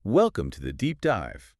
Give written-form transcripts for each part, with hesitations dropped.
Welcome to the deep dive.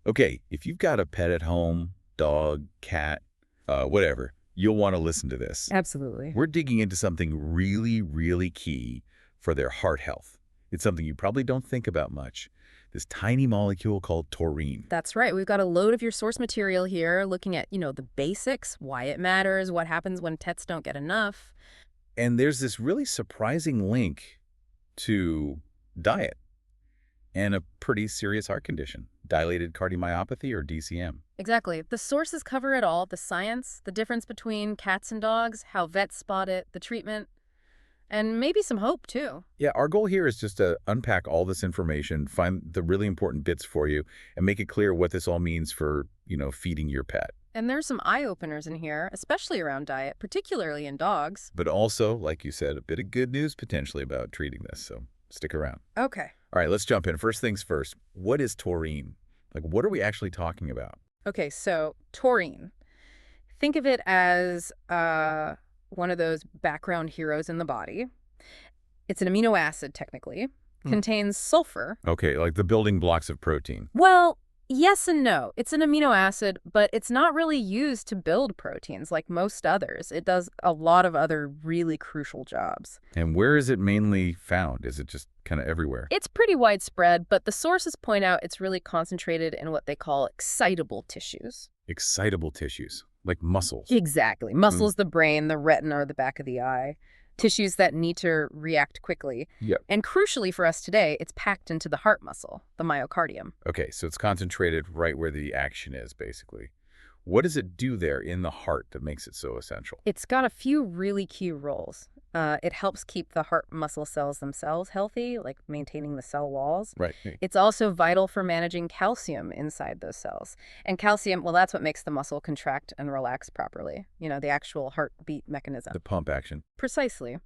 Okay, if you've got a pet at home, dog, cat, whatever, you'll want to listen to this. Absolutely. We're digging into something really, really key for their heart health. It's something you probably don't think about much. This tiny molecule called taurine. That's right. We've got a load of your source material here looking at, the basics, why it matters, what happens when pets don't get enough. And there's this really surprising link to diet and a pretty serious heart condition, dilated cardiomyopathy or DCM. Exactly. The sources cover it all, the science, the difference between cats and dogs, how vets spot it, the treatment, and maybe some hope, too. Yeah, our goal here is just to unpack all this information, find the really important bits for you, and make it clear what this all means for, feeding your pet. And there's some eye-openers in here, especially around diet, particularly in dogs. But also, like you said, a bit of good news potentially about treating this, so stick around. Okay. All right, let's jump in. First things first, what is taurine? Like, what are we actually talking about? Okay, so taurine. Think of it as one of those background heroes in the body. It's an amino acid, technically. Contains sulfur. Okay, like the building blocks of protein. Well, yes and no. It's an amino acid, but it's not really used to build proteins like most others. It does a lot of other really crucial jobs. And where is it mainly found? Is it just kind of everywhere? It's pretty widespread, but the sources point out it's really concentrated in what they call excitable tissues. Excitable tissues, like muscles. Exactly. Muscles, the brain, the retina, or the back of the eye. Tissues that need to react quickly. Yep. And crucially for us today, it's packed into the heart muscle, the myocardium. Okay, so it's concentrated right where the action is, basically. What does it do there in the heart that makes it so essential? It's got a few really key roles. It helps keep the heart muscle cells themselves healthy, like maintaining the cell walls. Right. It's also vital for managing calcium inside those cells. And calcium, well, that's what makes the muscle contract and relax properly. The actual heartbeat mechanism. The pump action. Precisely.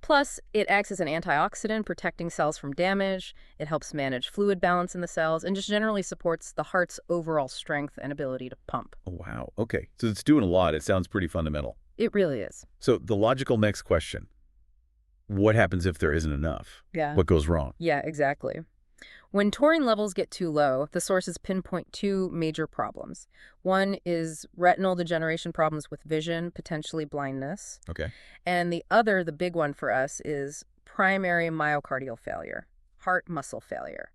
Plus, it acts as an antioxidant, protecting cells from damage. It helps manage fluid balance in the cells and just generally supports the heart's overall strength and ability to pump. Oh, wow. Okay, so it's doing a lot. It sounds pretty fundamental. It really is. So the logical next question, what happens if there isn't enough? Yeah. What goes wrong? Yeah, exactly. When taurine levels get too low, the sources pinpoint two major problems. One is retinal degeneration problems with vision, potentially blindness. Okay. And the other, the big one for us, is primary myocardial failure, heart muscle failure,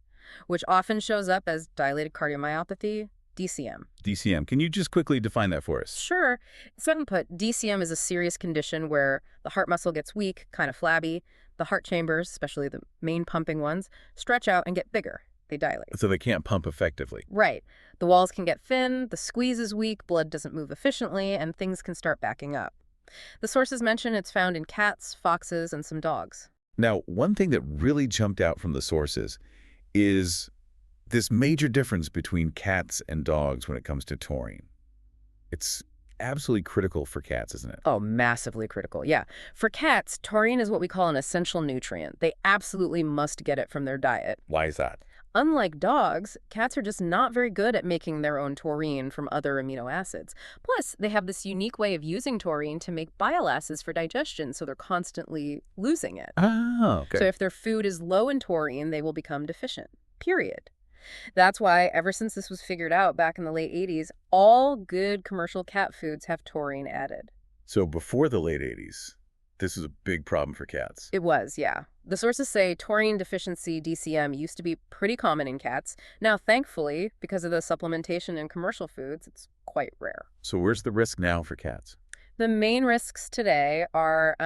which often shows up as dilated cardiomyopathy, DCM. DCM. Can you just quickly define that for us? Sure. Simply put, DCM is a serious condition where the heart muscle gets weak, kind of flabby. The heart chambers, especially the main pumping ones, stretch out and get bigger. They dilate. So they can't pump effectively. Right. The walls can get thin, the squeeze is weak, blood doesn't move efficiently, and things can start backing up. The sources mention it's found in cats, foxes, and some dogs. Now, one thing that really jumped out from the sources is this major difference between cats and dogs when it comes to taurine. It's absolutely critical for cats, isn't it? Oh, massively critical, yeah. For cats, taurine is what we call an essential nutrient. They absolutely must get it from their diet. Why is that? Unlike dogs, cats are just not very good at making their own taurine from other amino acids. Plus, they have this unique way of using taurine to make bile acids for digestion, so they're constantly losing it. Oh, okay. So if their food is low in taurine, they will become deficient, period. That's why, ever since this was figured out back in the late 80s, all good commercial cat foods have taurine added. So before the late 80s, this was a big problem for cats. It was, yeah. The sources say taurine deficiency, DCM, used to be pretty common in cats. Now, thankfully, because of the supplementation in commercial foods, it's quite rare. So where's the risk now for cats? The main risks today are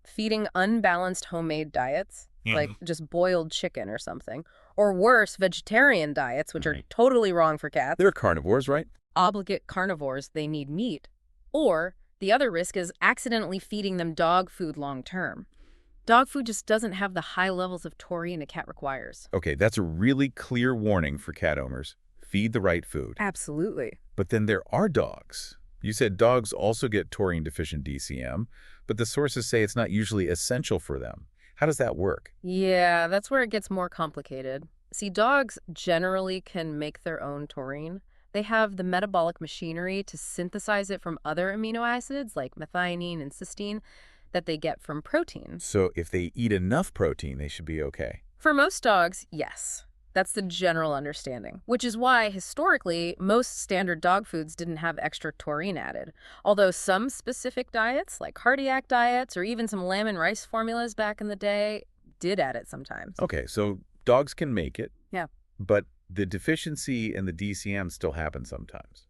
feeding unbalanced homemade diets, like just boiled chicken or something, or worse, vegetarian diets, which are totally wrong for cats. They're carnivores, right? Obligate carnivores, they need meat. Or the other risk is accidentally feeding them dog food long term. Dog food just doesn't have the high levels of taurine a cat requires. Okay, that's a really clear warning for cat owners. Feed the right food. Absolutely. But then there are dogs. You said dogs also get taurine-deficient DCM, but the sources say it's not usually essential for them. How does that work? Yeah, that's where it gets more complicated. See, dogs generally can make their own taurine. They have the metabolic machinery to synthesize it from other amino acids like methionine and cysteine that they get from protein. So if they eat enough protein, they should be okay. For most dogs, yes. That's the general understanding, which is why, historically, most standard dog foods didn't have extra taurine added. Although some specific diets, like cardiac diets or even some lamb and rice formulas back in the day, did add it sometimes. Okay, so dogs can make it, Yeah. but the deficiency and the DCM still happen sometimes.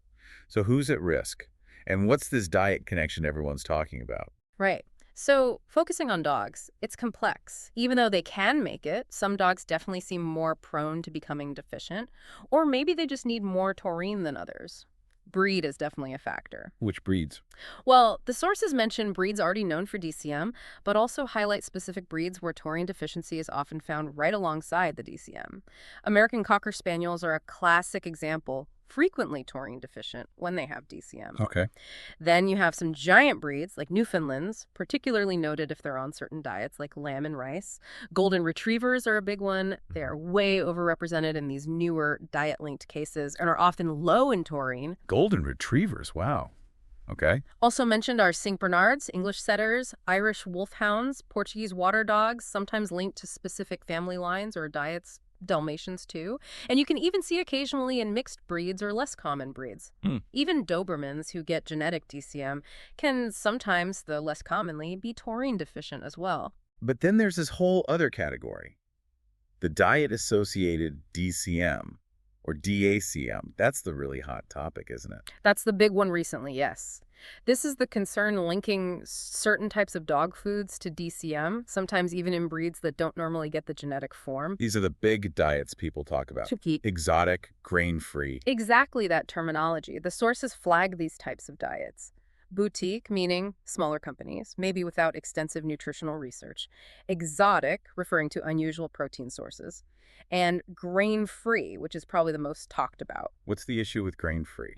So who's at risk? And what's this diet connection everyone's talking about? Right. So, focusing on dogs, it's complex. Even though they can make it, some dogs definitely seem more prone to becoming deficient, or maybe they just need more taurine than others. Breed is definitely a factor. Which breeds? Well, the sources mention breeds already known for DCM, but also highlight specific breeds where taurine deficiency is often found right alongside the DCM. American Cocker Spaniels are a classic example, frequently taurine deficient when they have DCM. Okay. Then you have some giant breeds like Newfoundlands, particularly noted if they're on certain diets like lamb and rice. Golden retrievers are a big one. They are way overrepresented in these newer diet-linked cases and are often low in taurine. Golden retrievers, wow. Okay. Also mentioned are St. Bernards, English setters, Irish wolfhounds, Portuguese water dogs, sometimes linked to specific family lines or diets, Dalmatians too. And you can even see occasionally in mixed breeds or less common breeds. Even Dobermans who get genetic DCM can sometimes, though less commonly, be taurine deficient as well. But then there's this whole other category, the diet-associated DCM or DACM. That's the really hot topic, isn't it? That's the big one recently, yes. This is the concern linking certain types of dog foods to DCM, sometimes even in breeds that don't normally get the genetic form. These are the big diets people talk about. Tricky. Exotic, grain-free. Exactly that terminology. The sources flag these types of diets. Boutique, meaning smaller companies, maybe without extensive nutritional research. Exotic, referring to unusual protein sources. And grain-free, which is probably the most talked about. What's the issue with grain-free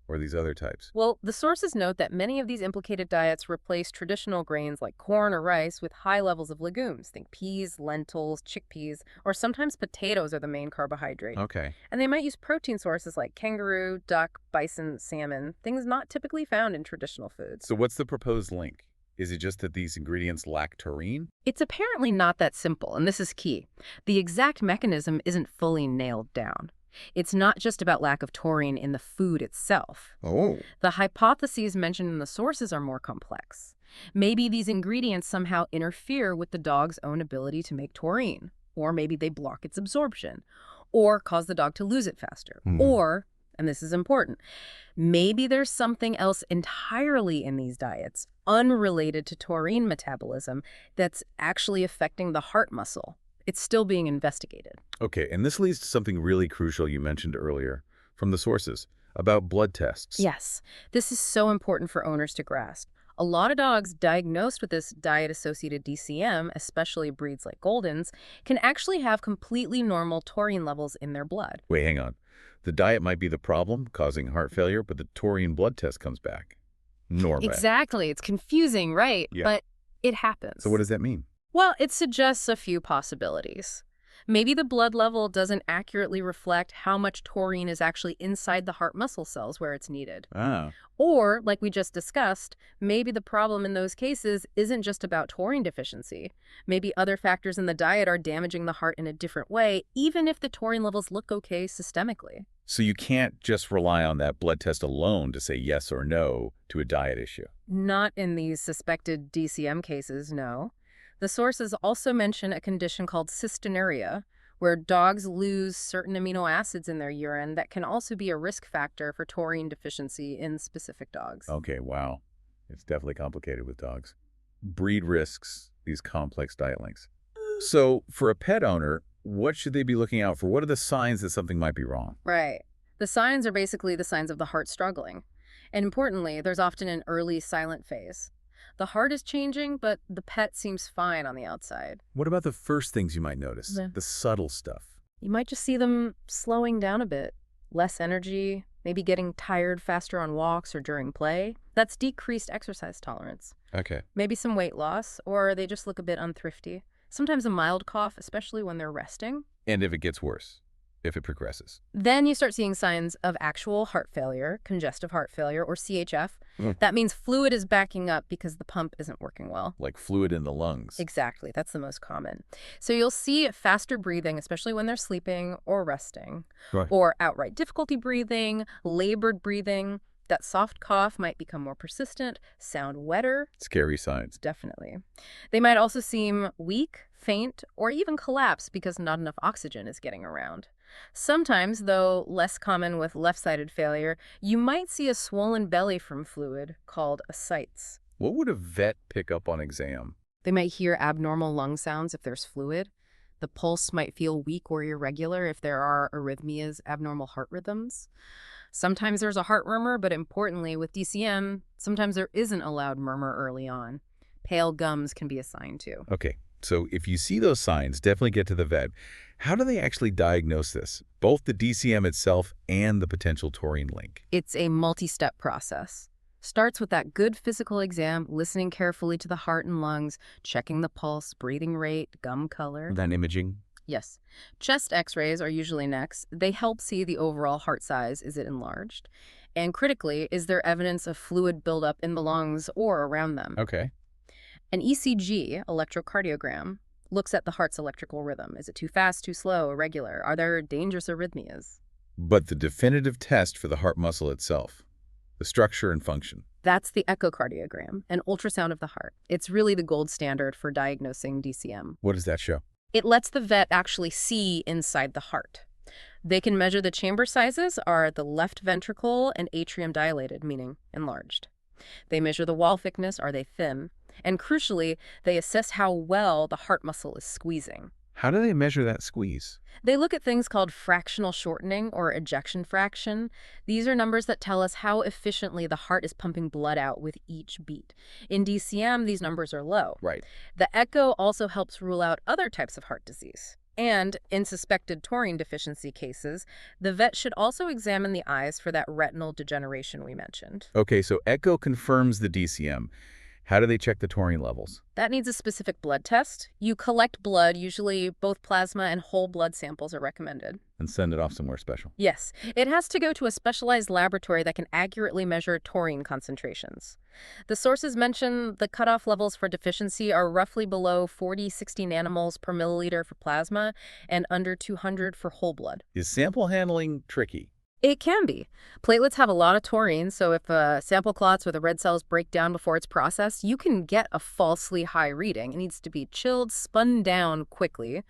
or these other types? Well, the sources note that many of these implicated diets replace traditional grains like corn or rice with high levels of legumes. Think peas, lentils, chickpeas, or sometimes potatoes are the main carbohydrate. Okay. And they might use protein sources like kangaroo, duck, bison, salmon, things not typically found in traditional foods. So what's the proposed link? Is it just that these ingredients lack taurine? It's apparently not that simple, and this is key. The exact mechanism isn't fully nailed down. It's not just about lack of taurine in the food itself. Oh. The hypotheses mentioned in the sources are more complex. Maybe these ingredients somehow interfere with the dog's own ability to make taurine, or maybe they block its absorption, or cause the dog to lose it faster, or, and this is important, maybe there's something else entirely in these diets, unrelated to taurine metabolism, that's actually affecting the heart muscle. It's still being investigated. Okay, and this leads to something really crucial you mentioned earlier from the sources about blood tests. Yes, this is so important for owners to grasp. A lot of dogs diagnosed with this diet-associated DCM, especially breeds like Goldens, can actually have completely normal taurine levels in their blood. Wait, hang on. The diet might be the problem, causing heart failure, but the taurine blood test comes back normal. Exactly. It's confusing, right? Yeah. But it happens. So what does that mean? Well, it suggests a few possibilities. Maybe the blood level doesn't accurately reflect how much taurine is actually inside the heart muscle cells where it's needed. Ah. Or, like we just discussed, maybe the problem in those cases isn't just about taurine deficiency. Maybe other factors in the diet are damaging the heart in a different way, even if the taurine levels look okay systemically. So you can't just rely on that blood test alone to say yes or no to a diet issue. Not in these suspected DCM cases, no. The sources also mention a condition called cystinuria, where dogs lose certain amino acids in their urine that can also be a risk factor for taurine deficiency in specific dogs. Okay, wow. It's definitely complicated with dogs. Breed risks, these complex diet links. So for a pet owner, what should they be looking out for? What are the signs that something might be wrong? Right. The signs are basically the signs of the heart struggling. And importantly, there's often an early silent phase. The heart is changing, but the pet seems fine on the outside. What about the first things you might notice? Yeah. The subtle stuff. You might just see them slowing down a bit. Less energy, maybe getting tired faster on walks or during play. That's decreased exercise tolerance. Okay. Maybe some weight loss, or they just look a bit unthrifty. Sometimes a mild cough, especially when they're resting. And if it gets worse, if it progresses. Then you start seeing signs of actual heart failure, congestive heart failure, or CHF. That means fluid is backing up because the pump isn't working well. Like fluid in the lungs. Exactly. That's the most common. So you'll see faster breathing, especially when they're sleeping or resting, Right. or outright difficulty breathing, labored breathing. That soft cough might become more persistent, sound wetter. Scary signs. Definitely. They might also seem weak, faint, or even collapse because not enough oxygen is getting around. Sometimes, though less common with left-sided failure, you might see a swollen belly from fluid called ascites. What would a vet pick up on exam? They might hear abnormal lung sounds if there's fluid. The pulse might feel weak or irregular if there are arrhythmias, abnormal heart rhythms. Sometimes there's a heart murmur, but importantly, with DCM, sometimes there isn't a loud murmur early on. Pale gums can be a sign too. Okay, so if you see those signs, definitely get to the vet. How do they actually diagnose this? Both the DCM itself and the potential taurine link. It's a multi-step process. Starts with that good physical exam, listening carefully to the heart and lungs, checking the pulse, breathing rate, gum color. Then imaging. Yes. Chest x-rays are usually next. They help see the overall heart size. Is it enlarged? And critically, is there evidence of fluid buildup in the lungs or around them? Okay. An ECG, electrocardiogram, looks at the heart's electrical rhythm. Is it too fast, too slow, irregular? Are there dangerous arrhythmias? But the definitive test for the heart muscle itself, the structure and function. That's the echocardiogram, an ultrasound of the heart. It's really the gold standard for diagnosing DCM. What does that show? It lets the vet actually see inside the heart. They can measure the chamber sizes are the left ventricle and atrium dilated, meaning enlarged. They measure the wall thickness, are they thin? And crucially, they assess how well the heart muscle is squeezing. How do they measure that squeeze? They look at things called fractional shortening or ejection fraction. These are numbers that tell us how efficiently the heart is pumping blood out with each beat. In DCM, these numbers are low. Right. The echo also helps rule out other types of heart disease. And in suspected taurine deficiency cases, the vet should also examine the eyes for that retinal degeneration we mentioned. Okay, so echo confirms the DCM. How do they check the taurine levels? That needs a specific blood test. You collect blood, usually both plasma and whole blood samples are recommended. And send it off somewhere special. Yes, it has to go to a specialized laboratory that can accurately measure taurine concentrations. The sources mention the cutoff levels for deficiency are roughly below 40-60 nanomoles per milliliter for plasma and under 200 for whole blood. Is sample handling tricky? It can be. Platelets have a lot of taurine, so if sample clots or the red cells break down before it's processed, you can get a falsely high reading. It needs to be chilled, spun down quickly.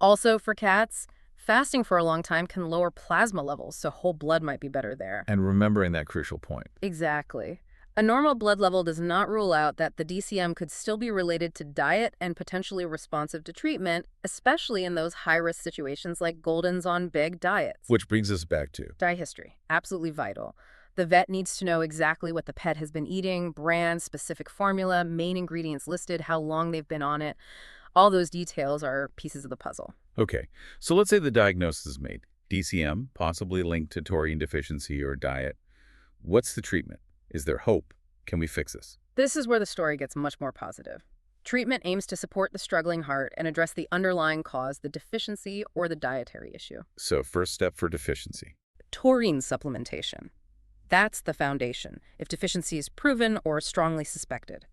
Also, for cats, fasting for a long time can lower plasma levels, so whole blood might be better there. And remembering that crucial point. Exactly. A normal blood level does not rule out that the DCM could still be related to diet and potentially responsive to treatment, especially in those high-risk situations like Golden's on big diets. Which brings us back to Diet history, absolutely vital. The vet needs to know exactly what the pet has been eating, brand, specific formula, main ingredients listed, how long they've been on it. All those details are pieces of the puzzle. Okay, so let's say the diagnosis is made. DCM, possibly linked to taurine deficiency or diet. What's the treatment? Is there hope? Can we fix this? This is where the story gets much more positive. Treatment aims to support the struggling heart and address the underlying cause, the deficiency or the dietary issue. So first step for deficiency. Taurine supplementation. That's the foundation, if deficiency is proven or strongly suspected.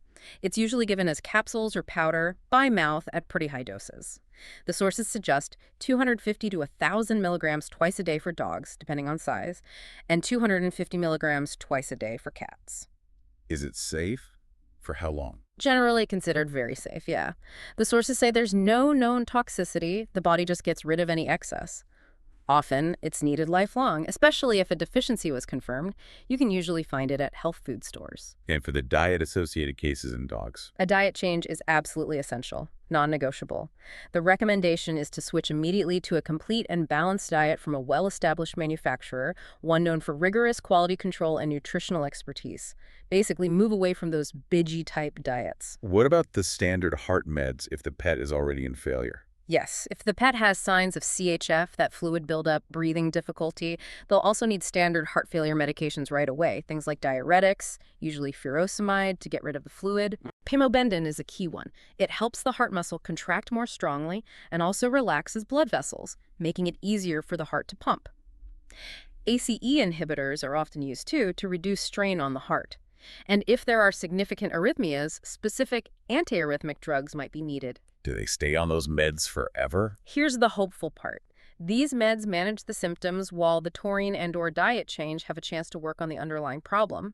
It's usually given as capsules or powder by mouth at pretty high doses. The sources suggest 250 to 1,000 milligrams twice a day for dogs, depending on size, and 250 milligrams twice a day for cats. Is it safe? For how long? Generally considered very safe, yeah. The sources say there's no known toxicity, the body just gets rid of any excess. Often, it's needed lifelong, especially if a deficiency was confirmed. You can usually find it at health food stores. And for the diet-associated cases in dogs? A diet change is absolutely essential, non-negotiable. The recommendation is to switch immediately to a complete and balanced diet from a well-established manufacturer, one known for rigorous quality control and nutritional expertise. Basically, move away from those bidgy-type diets. What about the standard heart meds if the pet is already in failure? Yes, if the pet has signs of CHF, that fluid buildup, breathing difficulty, they'll also need standard heart failure medications right away. Things like diuretics, usually furosemide to get rid of the fluid. Pimobendan is a key one. It helps the heart muscle contract more strongly and also relaxes blood vessels, making it easier for the heart to pump. ACE inhibitors are often used too to reduce strain on the heart. And if there are significant arrhythmias, specific antiarrhythmic drugs might be needed. Do they stay on those meds forever? Here's the hopeful part. These meds manage the symptoms while the taurine and/or diet change have a chance to work on the underlying problem.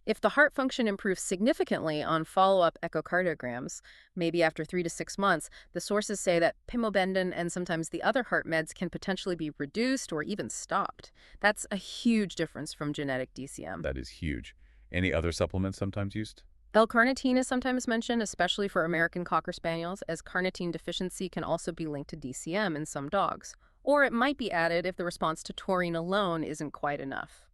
If the heart function improves significantly on follow-up echocardiograms, maybe after 3 to 6 months, the sources say that pimobendan and sometimes the other heart meds can potentially be reduced or even stopped. That's a huge difference from genetic DCM. That is huge. Any other supplements sometimes used? L-carnitine is sometimes mentioned, especially for American Cocker Spaniels, as carnitine deficiency can also be linked to DCM in some dogs. Or it might be added if the response to taurine alone isn't quite enough.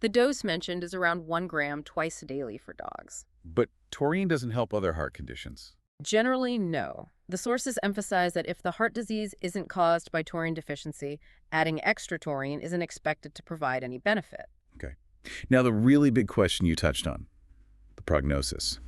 The dose mentioned is around 1 gram twice daily for dogs. But taurine doesn't help other heart conditions. Generally, no. The sources emphasize that if the heart disease isn't caused by taurine deficiency, adding extra taurine isn't expected to provide any benefit. Okay. Now, the really big question you touched on, the prognosis.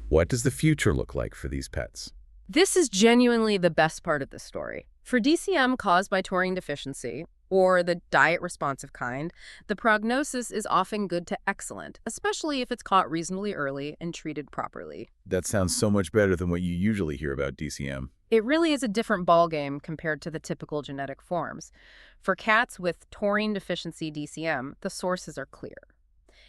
What does the future look like for these pets? This is genuinely the best part of the story. For DCM caused by taurine deficiency, or the diet-responsive kind, the prognosis is often good to excellent, especially if it's caught reasonably early and treated properly. That sounds so much better than what you usually hear about DCM. It really is a different ballgame compared to the typical genetic forms. For cats with taurine deficiency DCM, the sources are clear.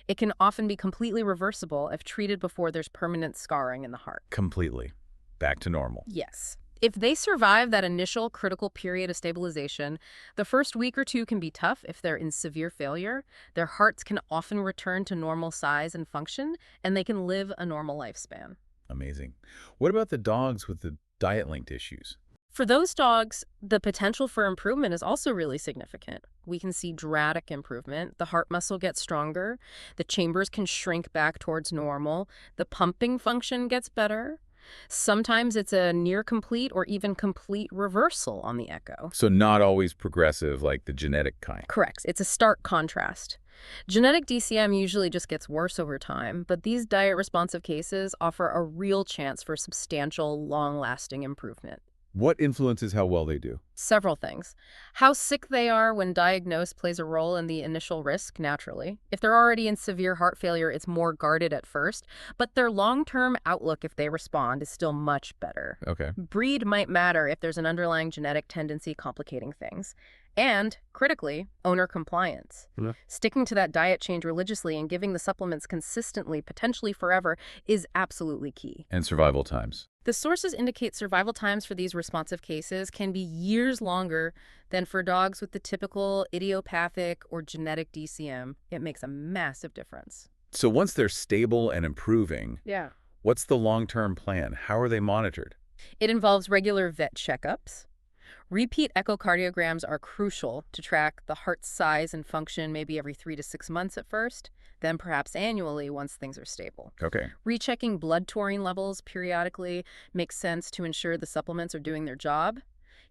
It can often be completely reversible if treated before there's permanent scarring in the heart. Completely. Back to normal. Yes. If they survive that initial critical period of stabilization, the first week or two can be tough if they're in severe failure. Their hearts can often return to normal size and function, and they can live a normal lifespan. Amazing. What about the dogs with the diet-linked issues? For those dogs, the potential for improvement is also really significant. We can see dramatic improvement. The heart muscle gets stronger. The chambers can shrink back towards normal. The pumping function gets better. Sometimes it's a near complete or even complete reversal on the echo. So not always progressive like the genetic kind. Correct. It's a stark contrast. Genetic DCM usually just gets worse over time, but these diet-responsive cases offer a real chance for substantial, long-lasting improvement. What influences how well they do? Several things. How sick they are when diagnosed plays a role in the initial risk, naturally. If they're already in severe heart failure, it's more guarded at first, but their long-term outlook if they respond is still much better. Okay. Breed might matter if there's an underlying genetic tendency complicating things. And, critically, owner compliance. Yeah. Sticking to that diet change religiously and giving the supplements consistently, potentially forever, is absolutely key. And survival times. The sources indicate survival times for these responsive cases can be years longer than for dogs with the typical idiopathic or genetic DCM. It makes a massive difference. So once they're stable and improving, Yeah. what's the long-term plan? How are they monitored? It involves regular vet checkups. Repeat echocardiograms are crucial to track the heart's size and function maybe every 3 to 6 months at first, then perhaps annually once things are stable. Okay. Rechecking blood taurine levels periodically makes sense to ensure the supplements are doing their job.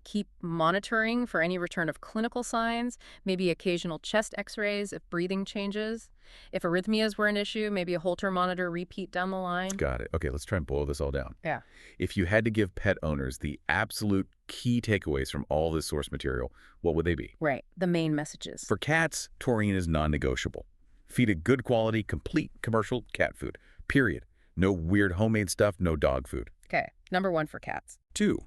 Keep monitoring for any return of clinical signs, maybe occasional chest x-rays if breathing changes. If arrhythmias were an issue, maybe a Holter monitor repeat down the line. Got it. Okay, let's try and boil this all down. Yeah. If you had to give pet owners the absolute key takeaways from all this source material, what would they be? Right. The main messages. For cats, taurine is non-negotiable. Feed a good quality, complete commercial cat food. Period. No weird homemade stuff, no dog food. Okay. Number 1 for cats. 2,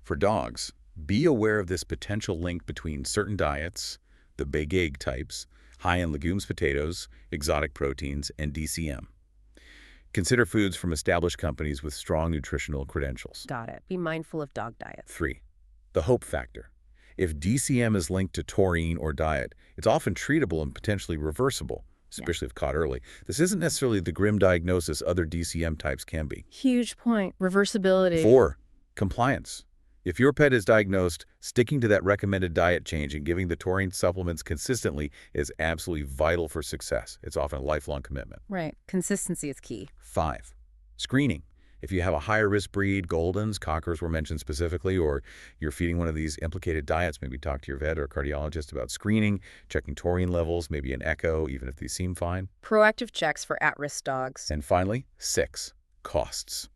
for dogs, be aware of this potential link between certain diets, the big egg types, high in legumes, potatoes, exotic proteins, and DCM. Consider foods from established companies with strong nutritional credentials. Got it. Be mindful of dog diets. 3, the hope factor. If DCM is linked to taurine or diet, it's often treatable and potentially reversible, especially if caught early. This isn't necessarily the grim diagnosis other DCM types can be. Huge point. Reversibility. 4, compliance. If your pet is diagnosed, sticking to that recommended diet change and giving the taurine supplements consistently is absolutely vital for success. It's often a lifelong commitment. Right. Consistency is key. 5, screening. If you have a higher risk breed, Goldens, Cockers were mentioned specifically, or you're feeding one of these implicated diets, maybe talk to your vet or cardiologist about screening, checking taurine levels, maybe an echo, even if these seem fine. Proactive checks for at-risk dogs. And finally, 6, costs.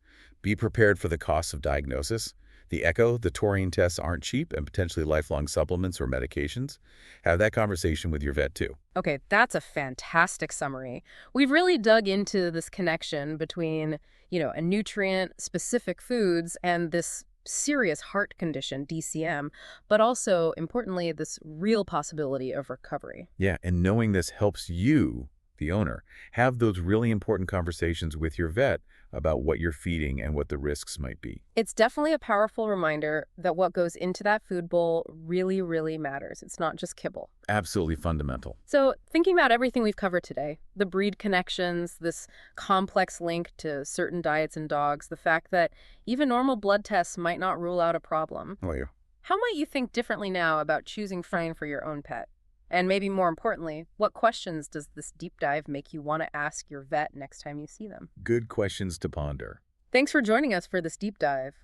Be prepared for the costs of diagnosis. The echo, the taurine tests aren't cheap, and potentially lifelong supplements or medications. Have that conversation with your vet too. Okay, that's a fantastic summary. We've really dug into this connection between, a nutrient-specific foods and this serious heart condition, DCM, but also, importantly, this real possibility of recovery. Yeah, and knowing this helps you, the owner, have those really important conversations with your vet about what you're feeding and what the risks might be. It's definitely a powerful reminder that what goes into that food bowl really, really matters. It's not just kibble. Absolutely fundamental. So thinking about everything we've covered today, the breed connections, this complex link to certain diets in dogs, the fact that even normal blood tests might not rule out a problem. Oh, yeah. How might you think differently now about choosing Feline for your own pet? And maybe more importantly, what questions does this deep dive make you want to ask your vet next time you see them? Good questions to ponder. Thanks for joining us for this deep dive.